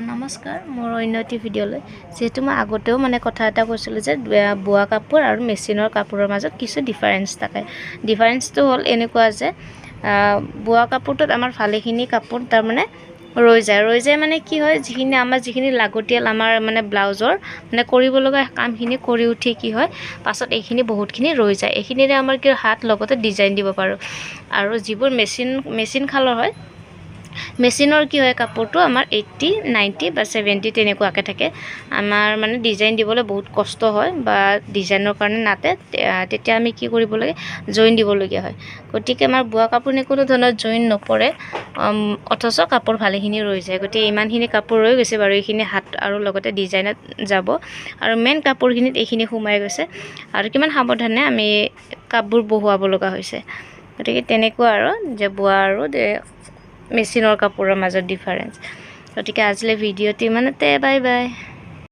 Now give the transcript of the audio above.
নমস্কাৰ মোৰ অন্যটি ভিডিঅ'লৈ যেহেতু মই আগতেও মানে কথা এটা কৈছিলোঁ যে বোৱা কাপোৰ আৰু মেচিনৰ কাপোৰৰ মাজত কিছু ডিফাৰেন্স থাকে ডিফাৰেন্সটো হ'ল এনেকুৱা যে বোৱা কাপোৰটোত আমাৰ ভালেখিনি কাপোৰ তাৰ মানে ৰৈ যায় মানে কি হয় যিখিনি লাগতিয়াল আমাৰ মানে ব্লাউজৰ মানে কৰিব লগা কামখিনি কৰি উঠি কি হয় পাছত এইখিনি বহুতখিনি ৰৈ যায় এইখিনিৰে আমাৰ কি হাত লগতে ডিজাইন দিব পাৰোঁ আৰু যিবোৰ মেচিন খালৰ হয় মেচিনৰ কি হয় কাপোৰটো আমাৰ 80 90 বা 70 তেনেকুৱাকৈ থাকে আমাৰ মানে ডিজাইন দিবলৈ বহুত কষ্ট হয় বা ডিজাইনৰ কাৰণে নাতে তেতিয়া আমি কি কৰিব লাগে জইন দিবলগীয়া হয় গতিকে আমাৰ বোৱা কাপোৰ কোনো ধৰণৰ জইন নপৰে অথচ কাপোৰ ভালেখিনি ৰৈ যায় গতিকে ইমানখিনি কাপোৰ ৰৈ গৈছে বাৰু এইখিনি হাত আৰু লগতে ডিজাইনত যাব আৰু মেইন কাপোৰখিনিত এইখিনি সোমাই গৈছে আৰু কিমান সাৱধানে আমি কাপোৰ বহুৱাব লগা হৈছে গতিকে তেনেকুৱা আৰু যে বোৱা আৰু মেচিনৰ কাপোৰৰ মাজত ডিফাৰেন্স গতিকে আজিলৈ ভিডিঅ'টি ইমানতে বাই বাই